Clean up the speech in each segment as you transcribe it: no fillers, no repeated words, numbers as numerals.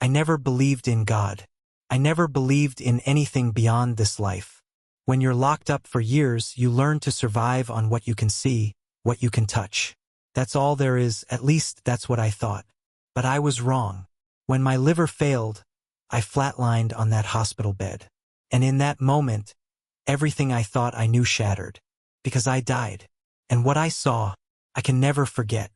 I never believed in God. I never believed in anything beyond this life. When you're locked up for years, you learn to survive on what you can see, what you can touch. That's all there is, at least that's what I thought. But I was wrong. When my liver failed, I flatlined on that hospital bed. And in that moment, everything I thought I knew shattered. Because I died. And what I saw, I can never forget.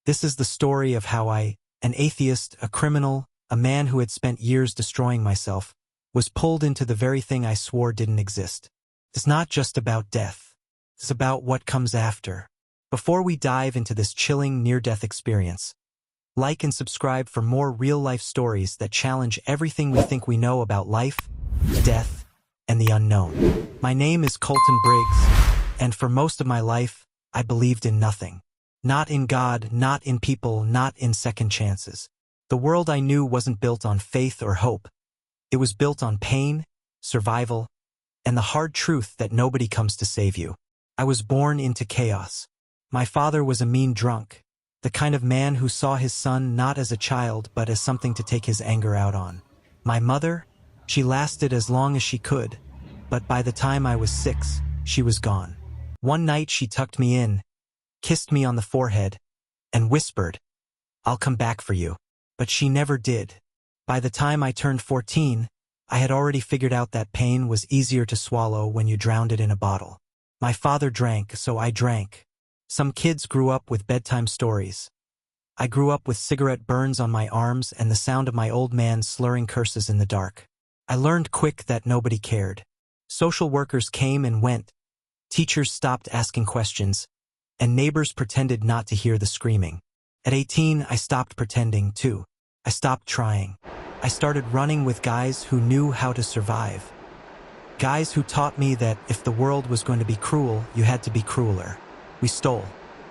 This is the story of how I, an atheist, a criminal, a man who had spent years destroying myself, was pulled into the very thing I swore didn't exist. It's not just about death. It's about what comes after. Before we dive into this chilling near-death experience, like and subscribe for more real-life stories that challenge everything we think we know about life, death, and the unknown. My name is Colton Briggs, and for most of my life, I believed in nothing. Not in God, not in people, not in second chances. The world I knew wasn't built on faith or hope. It was built on pain, survival, and the hard truth that nobody comes to save you. I was born into chaos. My father was a mean drunk, the kind of man who saw his son not as a child but as something to take his anger out on. My mother, she lasted as long as she could, but by the time I was 6, she was gone. One night she tucked me in, kissed me on the forehead, and whispered, "I'll come back for you." But she never did. By the time I turned 14, I had already figured out that pain was easier to swallow when you drowned it in a bottle. My father drank, so I drank. Some kids grew up with bedtime stories. I grew up with cigarette burns on my arms and the sound of my old man slurring curses in the dark. I learned quick that nobody cared. Social workers came and went. Teachers stopped asking questions, and neighbors pretended not to hear the screaming. At 18, I stopped pretending, too. I stopped trying. I started running with guys who knew how to survive. Guys who taught me that if the world was going to be cruel, you had to be crueler. We stole.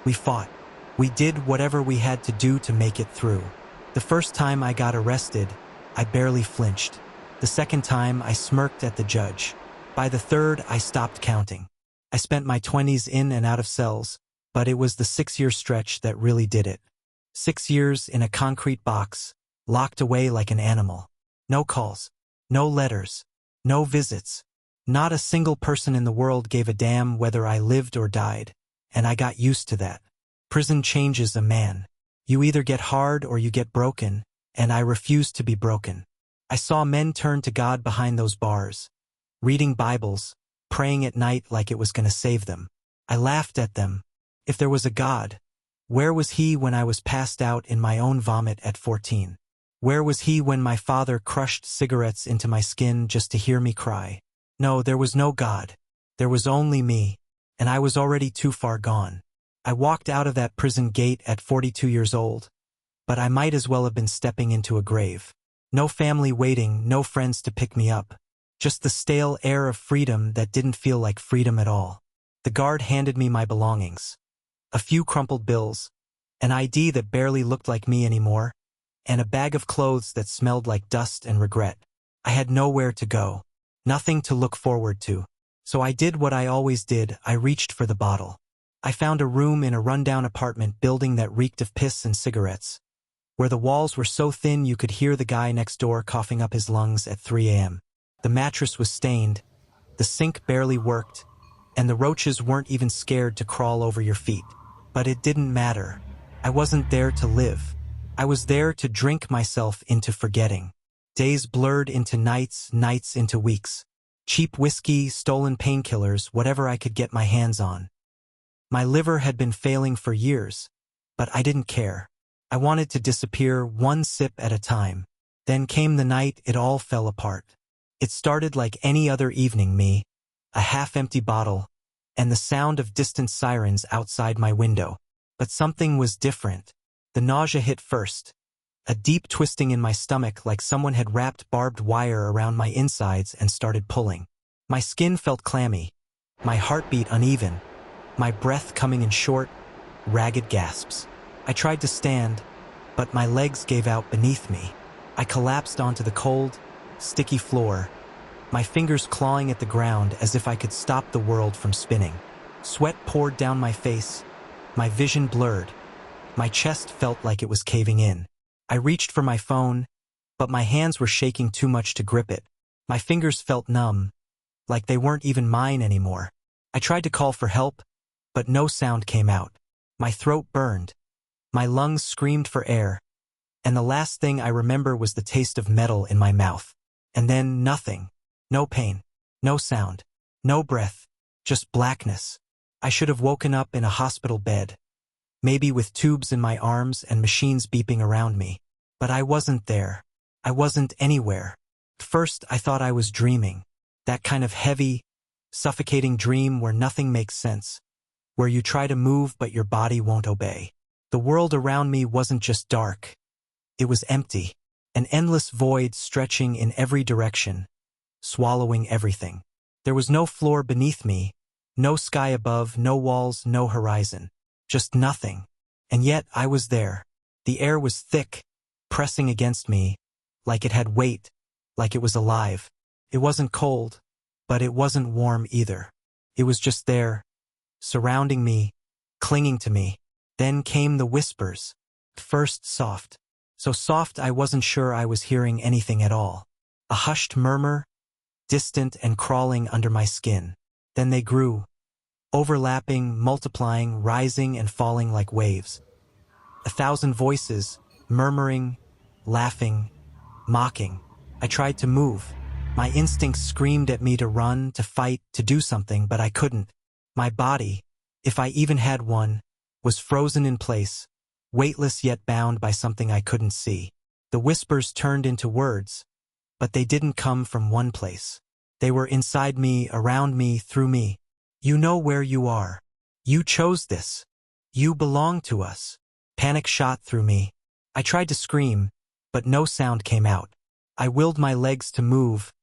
We fought. We did whatever we had to do to make it through. The first time I got arrested, I barely flinched. The second time, I smirked at the judge. By the third, I stopped counting. I spent my 20s in and out of cells, but it was the 6-year stretch that really did it. 6 years in a concrete box, locked away like an animal. No calls, no letters, no visits. Not a single person in the world gave a damn whether I lived or died, and I got used to that. Prison changes a man. You either get hard or you get broken, and I refused to be broken. I saw men turn to God behind those bars, reading Bibles, praying at night like it was going to save them. I laughed at them. If there was a God, where was he when I was passed out in my own vomit at 14? Where was he when my father crushed cigarettes into my skin just to hear me cry? No, there was no God. There was only me, and I was already too far gone. I walked out of that prison gate at 42 years old, but I might as well have been stepping into a grave. No family waiting, no friends to pick me up. Just the stale air of freedom that didn't feel like freedom at all. The guard handed me my belongings. A few crumpled bills, an ID that barely looked like me anymore, and a bag of clothes that smelled like dust and regret. I had nowhere to go, nothing to look forward to. So I did what I always did, I reached for the bottle. I found a room in a rundown apartment building that reeked of piss and cigarettes, where the walls were so thin you could hear the guy next door coughing up his lungs at 3 a.m. The mattress was stained, the sink barely worked, and the roaches weren't even scared to crawl over your feet. But it didn't matter. I wasn't there to live. I was there to drink myself into forgetting. Days blurred into nights, nights into weeks. Cheap whiskey, stolen painkillers, whatever I could get my hands on. My liver had been failing for years, but I didn't care. I wanted to disappear one sip at a time. Then came the night it all fell apart. It started like any other evening, me, a half-empty bottle, and the sound of distant sirens outside my window. But something was different. The nausea hit first. A deep twisting in my stomach like someone had wrapped barbed wire around my insides and started pulling. My skin felt clammy, my heartbeat uneven, my breath coming in short, ragged gasps. I tried to stand, but my legs gave out beneath me. I collapsed onto the cold, sticky floor, my fingers clawing at the ground as if I could stop the world from spinning. Sweat poured down my face, my vision blurred. My chest felt like it was caving in. I reached for my phone, but my hands were shaking too much to grip it. My fingers felt numb, like they weren't even mine anymore. I tried to call for help, but no sound came out. My throat burned. My lungs screamed for air, and the last thing I remember was the taste of metal in my mouth. And then nothing. No pain. No sound. No breath. Just blackness. I should have woken up in a hospital bed, maybe with tubes in my arms and machines beeping around me. But I wasn't there. I wasn't anywhere. First, I thought I was dreaming. That kind of heavy, suffocating dream where nothing makes sense, where you try to move but your body won't obey. The world around me wasn't just dark. It was empty, an endless void stretching in every direction, swallowing everything. There was no floor beneath me, no sky above, no walls, no horizon. Just nothing. And yet I was there. The air was thick, pressing against me, like it had weight, like it was alive. It wasn't cold, but it wasn't warm either. It was just there, surrounding me, clinging to me. Then came the whispers. First soft. So soft I wasn't sure I was hearing anything at all. A hushed murmur, distant and crawling under my skin. Then they grew, overlapping, multiplying, rising and falling like waves. 1,000 voices, murmuring, laughing, mocking. I tried to move. My instincts screamed at me to run, to fight, to do something, but I couldn't. My body, if I even had one, was frozen in place, weightless yet bound by something I couldn't see. The whispers turned into words, but they didn't come from one place. They were inside me, around me, through me. You know where you are. You chose this. You belong to us. Panic shot through me. I tried to scream, but no sound came out. I willed my legs to move,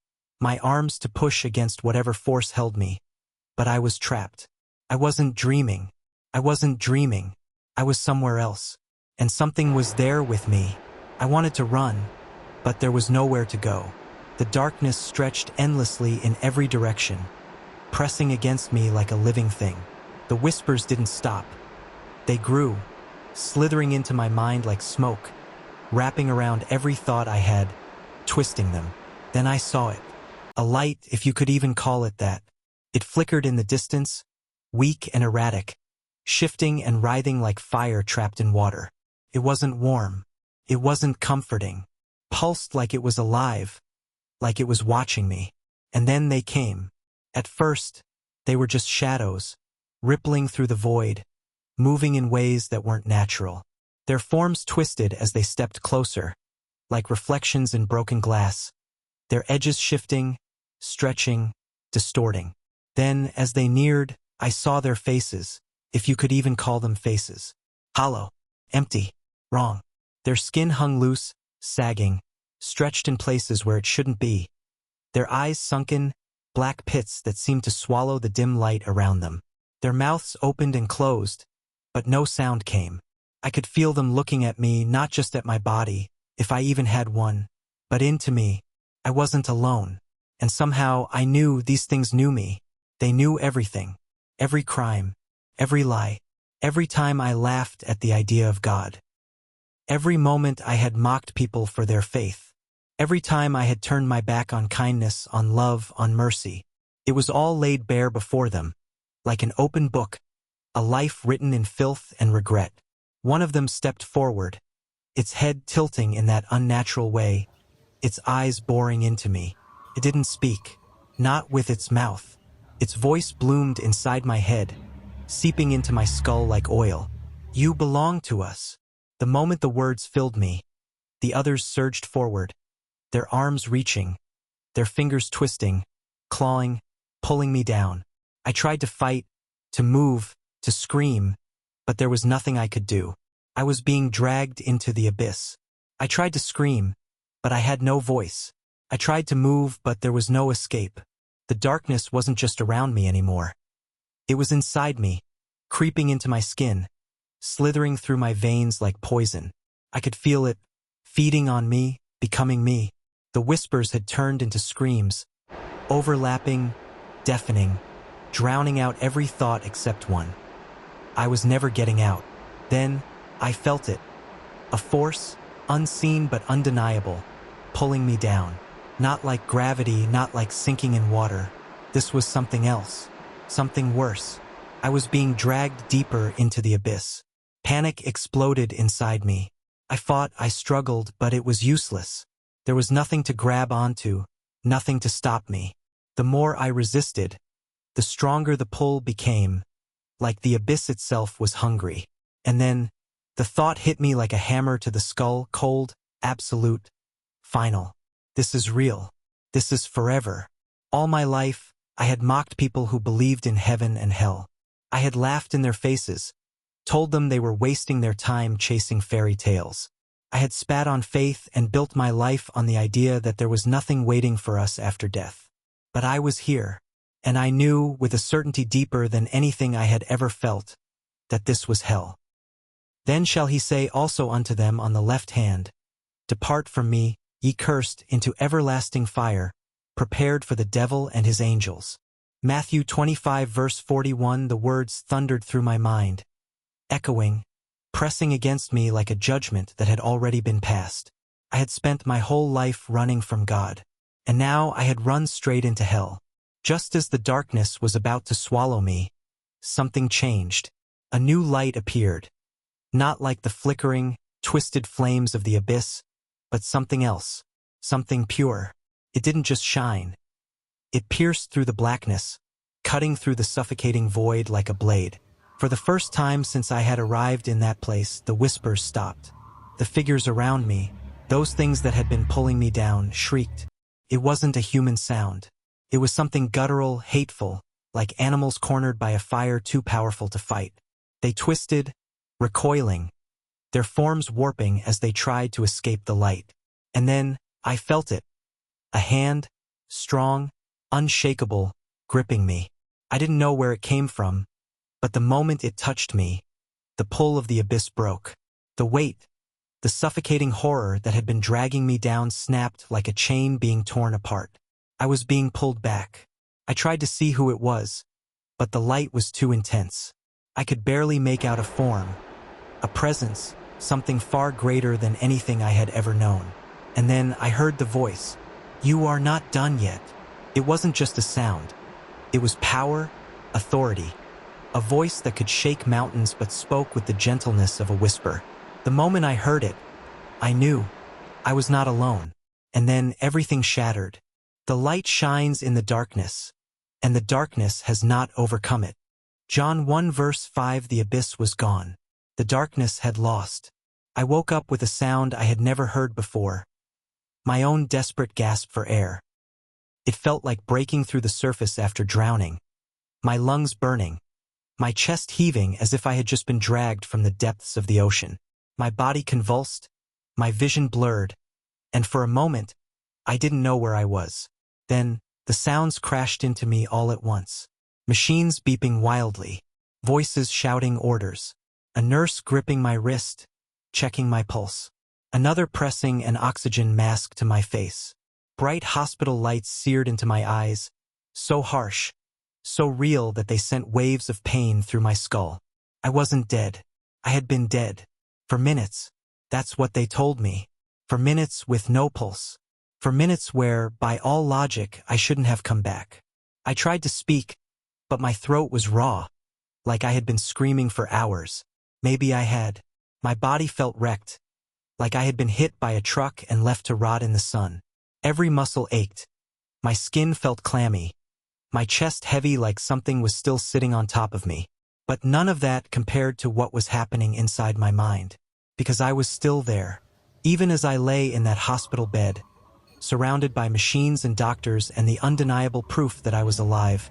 my arms to push against whatever force held me. But I was trapped. I wasn't dreaming. I wasn't dreaming. I was somewhere else. And something was there with me. I wanted to run, but there was nowhere to go. The darkness stretched endlessly in every direction, pressing against me like a living thing. The whispers didn't stop. They grew, slithering into my mind like smoke, wrapping around every thought I had, twisting them. Then I saw it. A light, if you could even call it that. It flickered in the distance, weak and erratic, shifting and writhing like fire trapped in water. It wasn't warm. It wasn't comforting. Pulsed like it was alive, like it was watching me. And then they came. At first, they were just shadows, rippling through the void, moving in ways that weren't natural. Their forms twisted as they stepped closer, like reflections in broken glass, their edges shifting, stretching, distorting. Then, as they neared, I saw their faces, if you could even call them faces. Hollow, empty, wrong. Their skin hung loose, sagging, stretched in places where it shouldn't be. Their eyes sunken, black pits that seemed to swallow the dim light around them. Their mouths opened and closed, but no sound came. I could feel them looking at me, not just at my body, if I even had one, but into me. I wasn't alone. And somehow I knew these things knew me. They knew everything. Every crime. Every lie. Every time I laughed at the idea of God. Every moment I had mocked people for their faith. Every time I had turned my back on kindness, on love, on mercy. It was all laid bare before them, like an open book, a life written in filth and regret. One of them stepped forward, its head tilting in that unnatural way, its eyes boring into me. It didn't speak, not with its mouth. Its voice bloomed inside my head, seeping into my skull like oil. You belong to us. The moment the words filled me, the others surged forward, their arms reaching, their fingers twisting, clawing, pulling me down. I tried to fight, to move, to scream, but there was nothing I could do. I was being dragged into the abyss. I tried to scream, but I had no voice. I tried to move, but there was no escape. The darkness wasn't just around me anymore. It was inside me, creeping into my skin, slithering through my veins like poison. I could feel it, feeding on me, becoming me. The whispers had turned into screams, overlapping, deafening, drowning out every thought except one. I was never getting out. Then, I felt it. A force, unseen but undeniable, pulling me down. Not like gravity, not like sinking in water. This was something else. Something worse. I was being dragged deeper into the abyss. Panic exploded inside me. I fought, I struggled, but it was useless. There was nothing to grab onto, nothing to stop me. The more I resisted, the stronger the pull became, like the abyss itself was hungry. And then, the thought hit me like a hammer to the skull, cold, absolute, final. This is real. This is forever. All my life, I had mocked people who believed in heaven and hell. I had laughed in their faces, told them they were wasting their time chasing fairy tales. I had spat on faith and built my life on the idea that there was nothing waiting for us after death. But I was here, and I knew, with a certainty deeper than anything I had ever felt, that this was hell. Then shall he say also unto them on the left hand, Depart from me, ye cursed, into everlasting fire, prepared for the devil and his angels. Matthew 25 verse 41. The words thundered through my mind, echoing, pressing against me like a judgment that had already been passed. I had spent my whole life running from God, and now I had run straight into hell. Just as the darkness was about to swallow me, something changed. A new light appeared. Not like the flickering, twisted flames of the abyss, but something else, something pure. It didn't just shine. It pierced through the blackness, cutting through the suffocating void like a blade. For the first time since I had arrived in that place, the whispers stopped. The figures around me, those things that had been pulling me down, shrieked. It wasn't a human sound. It was something guttural, hateful, like animals cornered by a fire too powerful to fight. They twisted, recoiling, their forms warping as they tried to escape the light. And then, I felt it. A hand, strong, unshakable, gripping me. I didn't know where it came from, but the moment it touched me, the pull of the abyss broke. The weight, the suffocating horror that had been dragging me down snapped like a chain being torn apart. I was being pulled back. I tried to see who it was, but the light was too intense. I could barely make out a form, a presence, something far greater than anything I had ever known. And then I heard the voice. You are not done yet. It wasn't just a sound. It was power, authority, a voice that could shake mountains but spoke with the gentleness of a whisper. The moment I heard it, I knew I was not alone. And then everything shattered. The light shines in the darkness, and the darkness has not overcome it. John 1 verse 5. The abyss was gone. The darkness had lost. I woke up with a sound I had never heard before. My own desperate gasp for air. It felt like breaking through the surface after drowning. My lungs burning. My chest heaving as if I had just been dragged from the depths of the ocean. My body convulsed, my vision blurred, and for a moment, I didn't know where I was. Then, the sounds crashed into me all at once. Machines beeping wildly, voices shouting orders, a nurse gripping my wrist, checking my pulse, another pressing an oxygen mask to my face. Bright hospital lights seared into my eyes, so harsh, so real that they sent waves of pain through my skull. I wasn't dead. I had been dead. For minutes. That's what they told me. For minutes with no pulse. For minutes where, by all logic, I shouldn't have come back. I tried to speak, but my throat was raw, like I had been screaming for hours. Maybe I had. My body felt wrecked, like I had been hit by a truck and left to rot in the sun. Every muscle ached. My skin felt clammy. My chest heavy like something was still sitting on top of me. But none of that compared to what was happening inside my mind. Because I was still there. Even as I lay in that hospital bed, surrounded by machines and doctors and the undeniable proof that I was alive,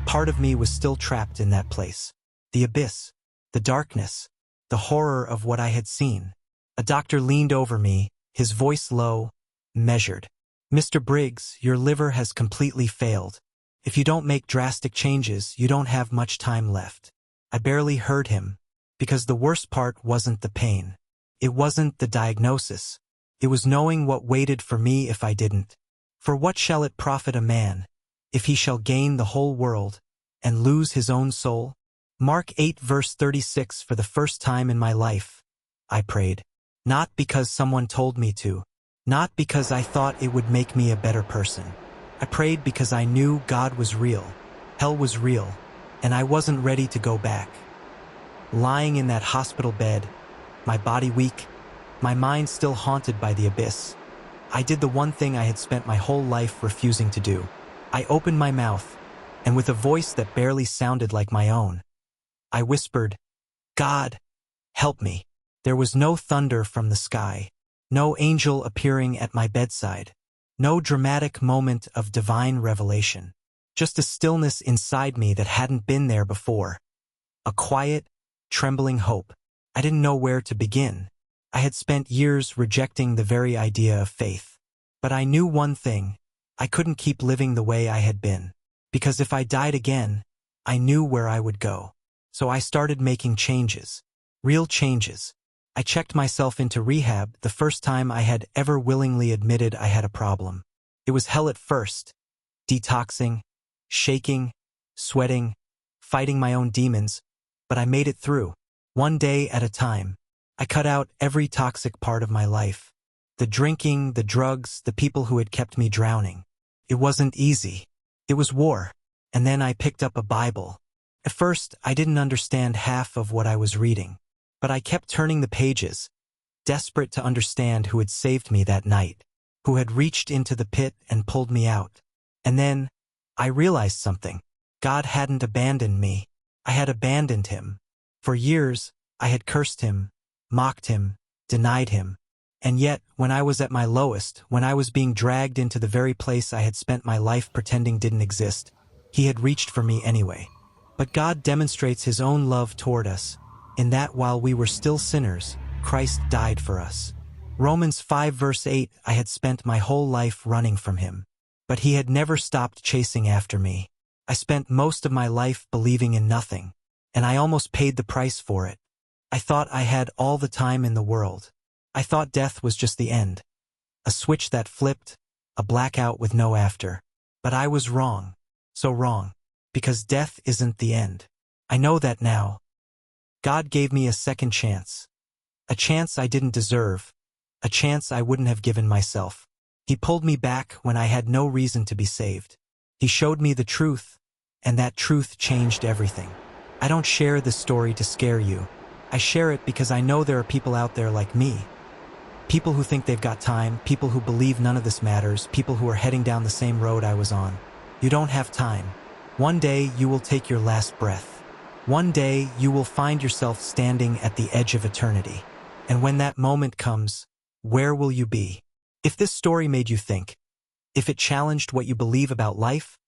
part of me was still trapped in that place. The abyss, the darkness, the horror of what I had seen. A doctor leaned over me, his voice low, measured. Mr. Briggs, your liver has completely failed. If you don't make drastic changes, you don't have much time left. I barely heard him, because the worst part wasn't the pain. It wasn't the diagnosis. It was knowing what waited for me if I didn't. For what shall it profit a man, if he shall gain the whole world, and lose his own soul? Mark 8 verse 36. For the first time in my life, I prayed. Not because someone told me to, Not because I thought it would make me a better person. I prayed because I knew God was real, hell was real, and I wasn't ready to go back. Lying in that hospital bed, my body weak, my mind still haunted by the abyss, I did the one thing I had spent my whole life refusing to do. I opened my mouth, and with a voice that barely sounded like my own, I whispered, "God, help me." There was no thunder from the sky, no angel appearing at my bedside, no dramatic moment of divine revelation, just a stillness inside me that hadn't been there before. A quiet, trembling hope. I didn't know where to begin. I had spent years rejecting the very idea of faith. But I knew one thing: I couldn't keep living the way I had been. Because if I died again, I knew where I would go. So I started making changes. Real changes. I checked myself into rehab the first time I had ever willingly admitted I had a problem. It was hell at first. Detoxing, shaking, sweating, fighting my own demons, but I made it through. One day at a time. I cut out every toxic part of my life. The drinking, the drugs, the people who had kept me drowning. It wasn't easy. It was war. And then I picked up a Bible. At first, I didn't understand half of what I was reading. But I kept turning the pages, desperate to understand who had saved me that night, who had reached into the pit and pulled me out. And then, I realized something. God hadn't abandoned me. I had abandoned him. For years, I had cursed him, mocked him, denied him. And yet, when I was at my lowest, when I was being dragged into the very place I had spent my life pretending didn't exist, he had reached for me anyway. But God demonstrates his own love toward us, in that while we were still sinners, Christ died for us. Romans 5 verse 8, I had spent my whole life running from him. But he had never stopped chasing after me. I spent most of my life believing in nothing, and I almost paid the price for it. I thought I had all the time in the world. I thought death was just the end. A switch that flipped, a blackout with no after. But I was wrong. So wrong. Because death isn't the end. I know that now. God gave me a second chance. A chance I didn't deserve. A chance I wouldn't have given myself. He pulled me back when I had no reason to be saved. He showed me the truth, and that truth changed everything. I don't share this story to scare you. I share it because I know there are people out there like me. People who think they've got time, people who believe none of this matters, people who are heading down the same road I was on. You don't have time. One day you will take your last breath. One day you will find yourself standing at the edge of eternity. And when that moment comes, where will you be? If this story made you think, if it challenged what you believe about life,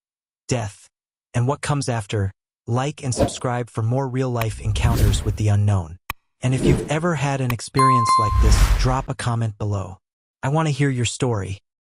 death, and what comes after, like and subscribe for more real-life encounters with the unknown. And if you've ever had an experience like this, drop a comment below. I want to hear your story.